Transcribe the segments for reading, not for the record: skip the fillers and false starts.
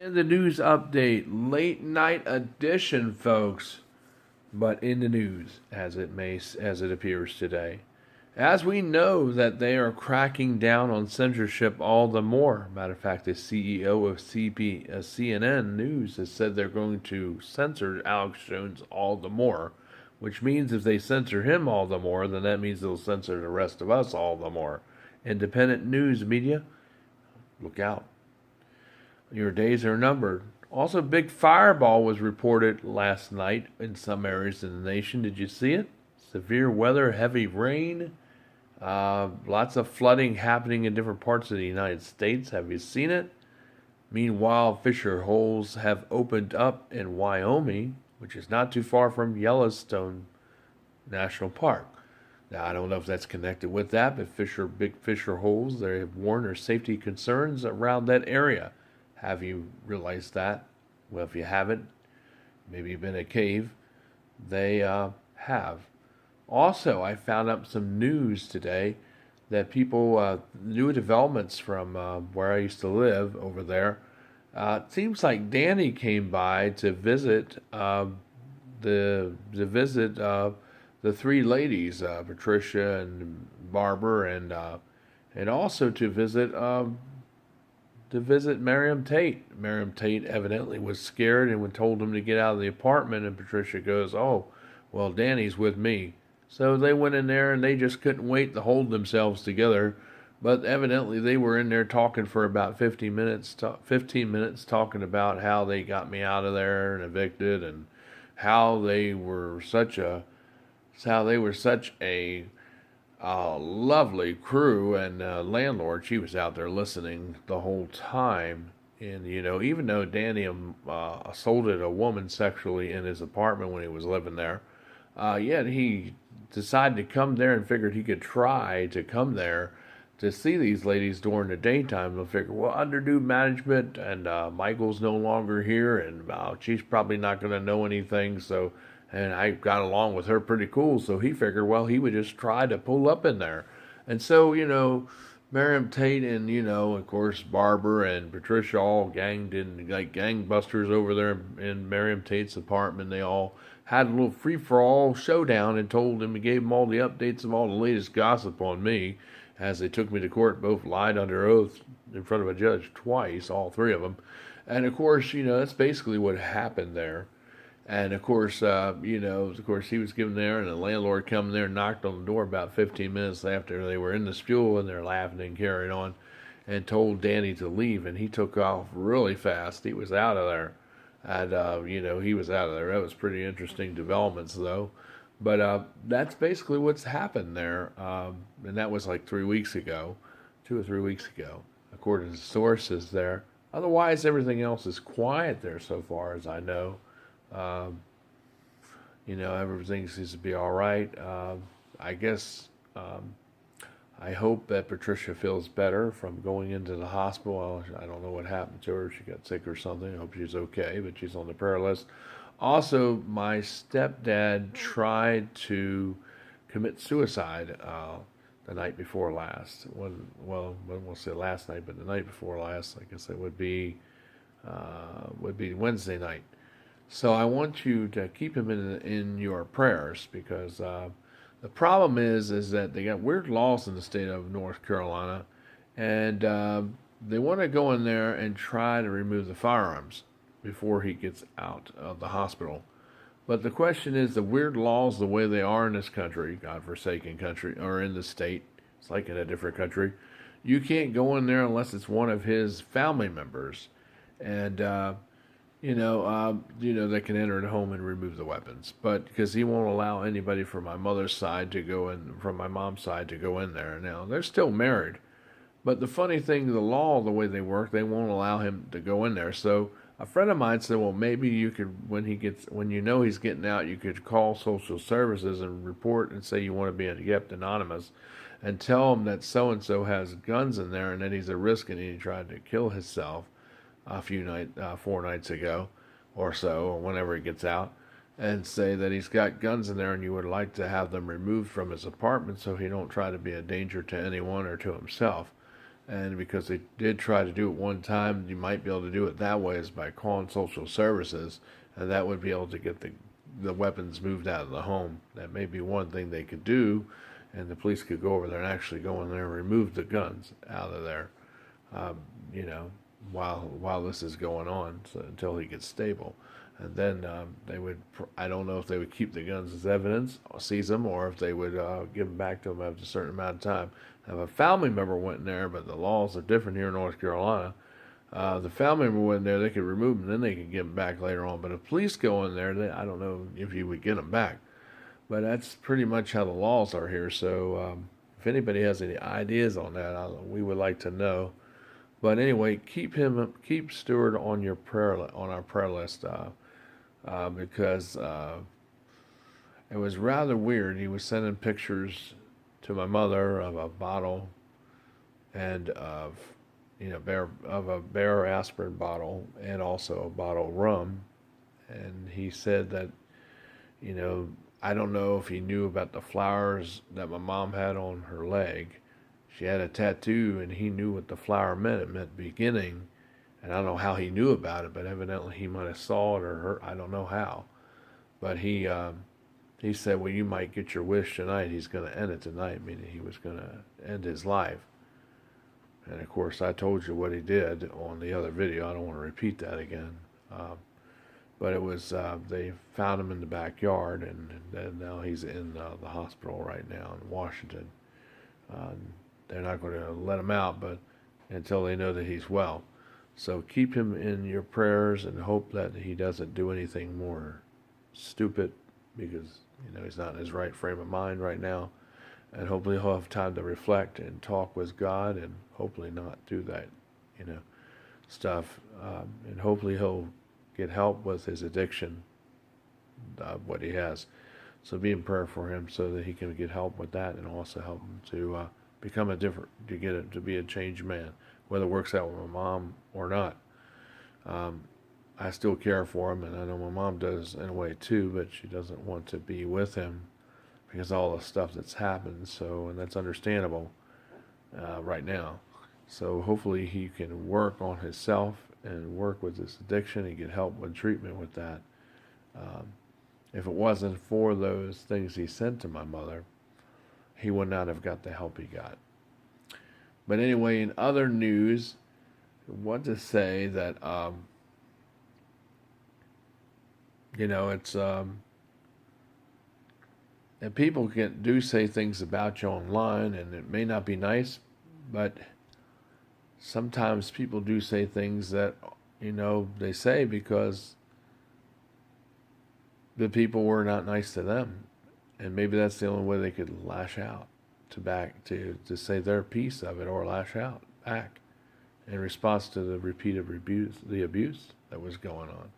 And the news update, late night edition, folks. But in the news, as it appears today, as we know that they are cracking down on censorship all the more. Matter of fact, the CEO of CNN News has said they're going to censor Alex Jones all the more, which means if they censor him all the more, then that means they'll censor the rest of us all the more. Independent news media, look out. Your days are numbered. Also, big fireball was reported last night in some areas of the nation. Did you see it? Severe weather, heavy rain, lots of flooding happening in different parts of the United States. Have you seen it? Meanwhile, fissure holes have opened up in Wyoming, which is not too far from Yellowstone National Park. Now, I don't know if that's connected with that, but big fissure holes, they have warned there's safety concerns around that area. Have you realized that? Well, if you haven't, maybe you've been in a cave. They have. Also, I found up some news today that new developments from where I used to live over there. It seems like Danny came by to visit the three ladies, Patricia and Barbara, and also to visit Miriam Tate. Miriam Tate evidently was scared and told him to get out of the apartment, and Patricia goes, "Oh, well, Danny's with me." So they went in there and they just couldn't wait to hold themselves together. But evidently they were in there talking for about 15 minutes talking about how they got me out of there and evicted, and how they were such a lovely crew, and landlord. She was out there listening the whole time. And, even though Danny assaulted a woman sexually in his apartment when he was living there, yet he decided to come there and figured he could try to come there to see these ladies during the daytime. They'll figure, well, under new management, and Michael's no longer here, and she's probably not going to know anything, and I got along with her pretty cool, so he figured, well, he would just try to pull up in there. And so, Miriam Tate and, of course, Barbara and Patricia all ganged in like gangbusters over there in Miriam Tate's apartment. They all had a little free-for-all showdown and gave him all the updates of all the latest gossip on me. As they took me to court, both lied under oath in front of a judge twice, all three of them. And, of course, that's basically what happened there. And of course, he was given there, and the landlord come there and knocked on the door about 15 minutes after they were in the school, and they're laughing and carrying on, and told Danny to leave, and he took off really fast. He was out of there, and he was out of there. That was pretty interesting developments, though. But that's basically what's happened there, and that was like 3 weeks ago, 2 or 3 weeks ago, according to sources there. Otherwise, everything else is quiet there so far as I know. Everything seems to be all right. I guess I hope that Patricia feels better from going into the hospital. I don't know what happened to her. She got sick or something. I hope she's okay, but she's on the prayer list. Also, my stepdad tried to commit suicide the night before last. I won't say last night, but the night before last. I guess it would be Wednesday night. So I want you to keep him in your prayers, because the problem is that they got weird laws in the state of North Carolina, and they want to go in there and try to remove the firearms before he gets out of the hospital. But the question is, the weird laws, the way they are in this country, godforsaken country, or in the state, it's like in a different country, you can't go in there unless it's one of his family members, and they can enter the home and remove the weapons. But because he won't allow anybody from my mother's side to go in, from my mom's side to go in there. Now, they're still married. But the funny thing, the law, the way they work, they won't allow him to go in there. So a friend of mine said, well, maybe you could, when he's getting out, you could call social services and report and say you want to be kept anonymous, and tell him that so-and-so has guns in there and that he's a risk and he tried to kill himself 4 nights ago or so, or whenever he gets out, and say that he's got guns in there and you would like to have them removed from his apartment so he don't try to be a danger to anyone or to himself. And because they did try to do it one time, you might be able to do it that way, is by calling social services, and that would be able to get the weapons moved out of the home. That may be one thing they could do, and the police could go over there and actually go in there and remove the guns out of there, um, you know, while this is going on, so, until he gets stable. And then they would, I don't know if they would keep the guns as evidence, or seize them, or if they would give them back to him after a certain amount of time. Now, if a family member went in there, but the laws are different here in North Carolina, the family member went in there, they could remove them, then they could give them back later on. But if police go in there, I don't know if you would get them back. But that's pretty much how the laws are here. So if anybody has any ideas on that, we would like to know. But anyway, keep Stewart on your on our prayer list, because it was rather weird. He was sending pictures to my mother of a bottle and of a Bear aspirin bottle, and also a bottle of rum. And he said that, I don't know if he knew about the flowers that my mom had on her leg. She had a tattoo, and he knew what the flower meant. It meant beginning, and I don't know how he knew about it, but evidently he might have saw it or heard. I don't know how, but he said, "Well, you might get your wish tonight. He's going to end it tonight," meaning he was going to end his life. And of course, I told you what he did on the other video. I don't want to repeat that again. But it was, they found him in the backyard, and now he's in the hospital right now in Washington. They're not going to let him out, but until they know that he's well. So keep him in your prayers and hope that he doesn't do anything more stupid, because he's not in his right frame of mind right now. And hopefully he'll have time to reflect and talk with God, and hopefully not do that, stuff. And hopefully he'll get help with his addiction, what he has. So be in prayer for him so that he can get help with that, and also help him to become to be a changed man, whether it works out with my mom or not. I still care for him, and I know my mom does in a way too, but she doesn't want to be with him because of all the stuff that's happened. So, and that's understandable right now. So hopefully he can work on himself and work with this addiction and get help with treatment with that. If it wasn't for those things he sent to my mother, he would not have got the help he got. But anyway, in other news, I want to say that, it's, and people do say things about you online, and it may not be nice, but sometimes people do say things that, they say because the people were not nice to them. And maybe that's the only way they could lash out to say their piece of it, or lash out back in response to the repeated abuse that was going on.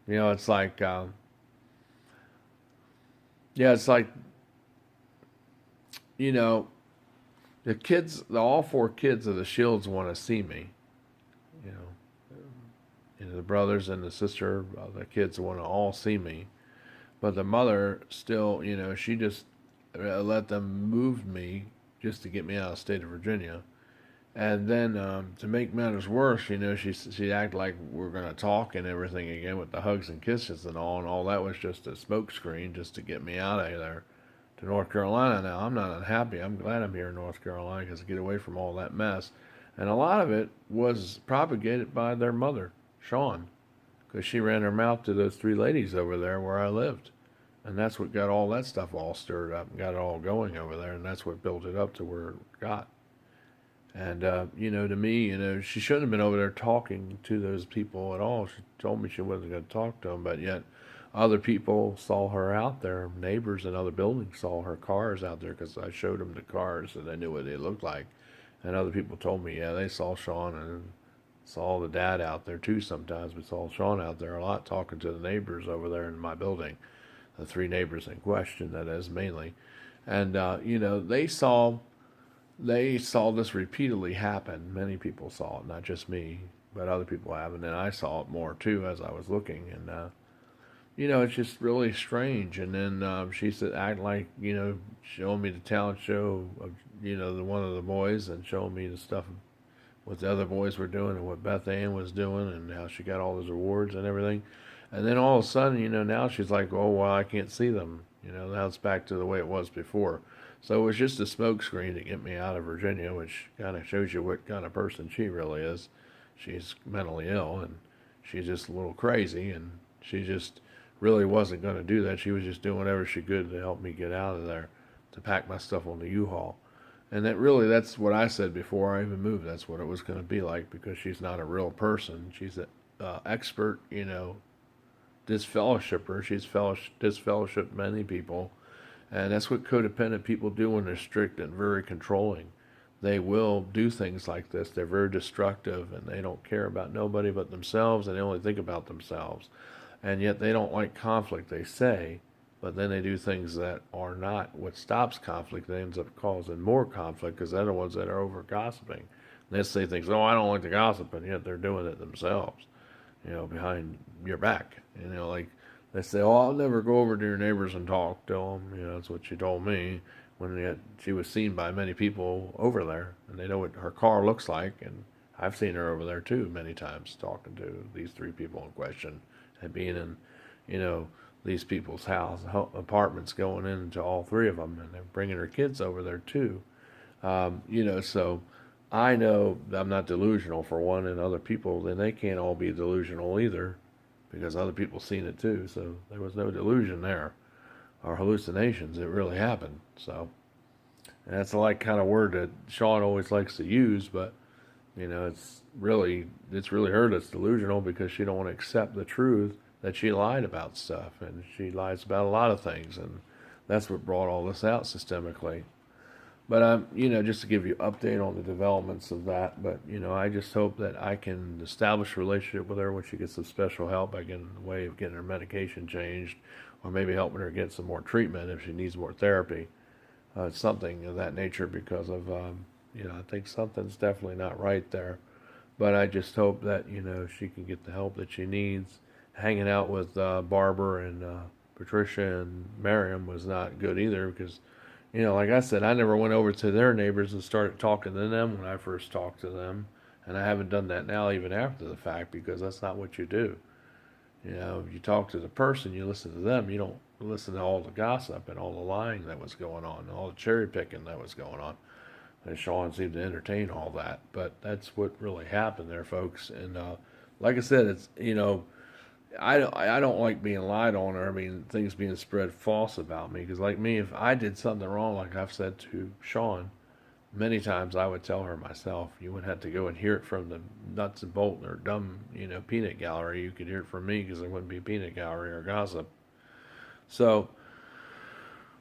It's like, it's like, the kids, all four kids of the Shields want to see me. The brothers and the sister, the kids want to all see me. But the mother still, she just let them move me just to get me out of the state of Virginia. And then to make matters worse, she'd act like we're going to talk and everything again with the hugs and kisses and all that was just a smoke screen just to get me out of there to North Carolina. Now, I'm not unhappy. I'm glad I'm here in North Carolina because I get away from all that mess. And a lot of it was propagated by their mother, Sean, because she ran her mouth to those three ladies over there where I lived. And that's what got all that stuff all stirred up and got it all going over there. And that's what built it up to where it got. And, to me, she shouldn't have been over there talking to those people at all. She told me she wasn't going to talk to them, but yet other people saw her out there. Neighbors in other buildings saw her cars out there because I showed them the cars and they knew what they looked like. And other people told me, yeah, they saw Sean and saw the dad out there too sometimes, but saw Sean out there a lot talking to the neighbors over there in my building. The three neighbors in question, that is, mainly. And, they saw this repeatedly happen. Many people saw it, not just me, but other people have. And then I saw it more, too, as I was looking. And, it's just really strange. And then she said, act like, showing me the talent show of one of the boys and showing me the stuff what the other boys were doing and what Beth Ann was doing and how she got all those awards and everything. And then all of a sudden, now she's like, oh, well, I can't see them. Now it's back to the way it was before. So it was just a smoke screen to get me out of Virginia, which kind of shows you what kind of person she really is. She's mentally ill and she's just a little crazy, and she just really wasn't going to do that. She was just doing whatever she could to help me get out of there, to pack my stuff on the U-Haul. And that's what I said before I even moved. That's what it was going to be like, because she's not a real person. She's an expert, disfellowshipper. She's disfellowshipped many people. And that's what codependent people do when they're strict and very controlling. They will do things like this. They're very destructive, and they don't care about nobody but themselves, and they only think about themselves. And yet they don't like conflict, they say, but then they do things that are not what stops conflict. That ends up causing more conflict, because they're the ones that are over gossiping. They say things, oh, I don't like to gossip, and yet they're doing it themselves, behind your back. Like they say, oh, I'll never go over to your neighbors and talk to them. That's what she told me, when yet she was seen by many people over there, and they know what her car looks like. And I've seen her over there too many times, talking to these three people in question, and being in, these people's apartments, going into all three of them, and they're bringing her kids over there too. So I know I'm not delusional, for one, and other people, then they can't all be delusional either, because other people seen it too. So there was no delusion there, or hallucinations. It really happened. So, and that's the kind of word that Sean always likes to use, but it's really her that's delusional, because she don't want to accept the truth that she lied about stuff, and she lies about a lot of things, and that's what brought all this out systemically. But just to give you an update on the developments of that. But I just hope that I can establish a relationship with her when she gets some special help. I get in the way of getting her medication changed, or maybe helping her get some more treatment if she needs more therapy, something of that nature. Because of I think something's definitely not right there. But I just hope that she can get the help that she needs. Hanging out with Barbara and Patricia and Miriam was not good either, because like I said, I never went over to their neighbors and started talking to them when I first talked to them, and I haven't done that now even after the fact, because that's not what you do. You talk to the person, you listen to them. You don't listen to all the gossip and all the lying that was going on, and all the cherry picking that was going on. And Sean seemed to entertain all that, but that's what really happened there, folks. And like I said, it's I don't like being lied on, or things being spread false about me, because like me, if I did something wrong, like I've said to Sean many times, I would tell her myself. You wouldn't have to go and hear it from the nuts and bolt or dumb peanut gallery. You could hear it from me, because there wouldn't be peanut gallery or gossip. So,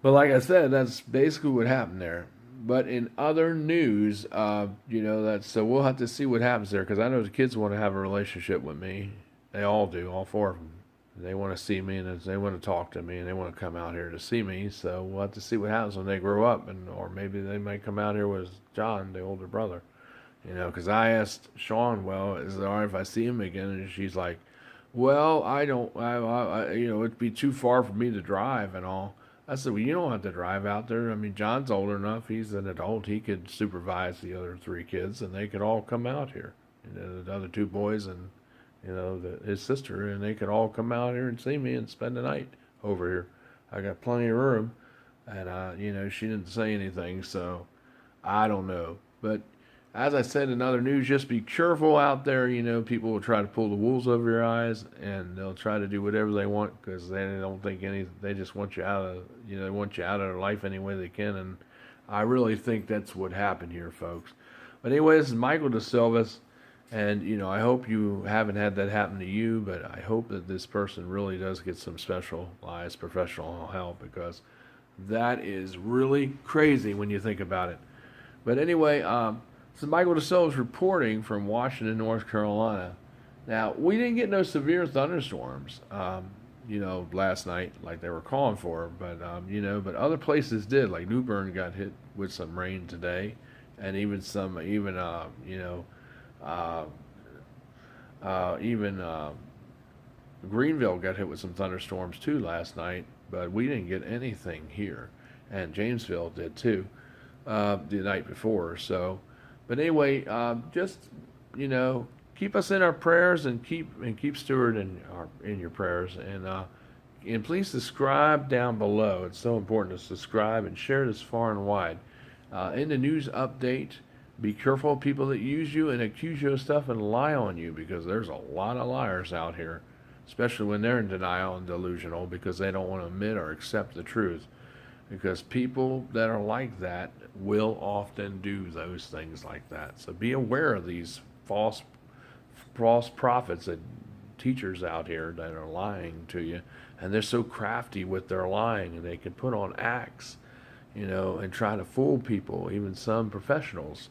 but like I said, that's basically what happened there. But in other news, that's, so we'll have to see what happens there, because I know the kids want to have a relationship with me. They all do, all four of them. They want to see me, and they want to talk to me, and they want to come out here to see me. So we'll have to see what happens when they grow up, or maybe they might come out here with John, the older brother. Because I asked Sean, well, is it all right if I see him again? And she's like, well, I don't, it'd be too far for me to drive and all. I said, well, you don't have to drive out there. John's old enough. He's an adult. He could supervise the other three kids, and they could all come out here. The other two boys and his sister, and they could all come out here and see me and spend the night over here. I got plenty of room, and she didn't say anything, so I don't know. But as I said in other news, just be careful out there. People will try to pull the wools over your eyes, and they'll try to do whatever they want, because they don't think they just want you out of, they want you out of their life any way they can, and I really think that's what happened here, folks. But anyway, this is Michael DeSilvis. And, I hope you haven't had that happen to you, but I hope that this person really does get some specialized professional help, because that is really crazy when you think about it. But anyway, this is Michael DeSilvis reporting from Washington, North Carolina. Now, we didn't get no severe thunderstorms, last night like they were calling for, but, but other places did. Like New Bern got hit with some rain today, and even Greenville got hit with some thunderstorms too last night, but we didn't get anything here, and Jamesville did too. the night before. So, but anyway, just you know, keep us in our prayers and keep Stewart in your prayers, and please subscribe down below. It's so important to subscribe and share this far and wide. In the news update, be careful of people that use you and accuse you of stuff and lie on you, because there's a lot of liars out here, especially when they're in denial and delusional because they don't want to admit or accept the truth. Because people that are like that will often do those things like that. So be aware of these false prophets and teachers out here that are lying to you, and they're so crafty with their lying, and they can put on acts, and try to fool people, even some professionals.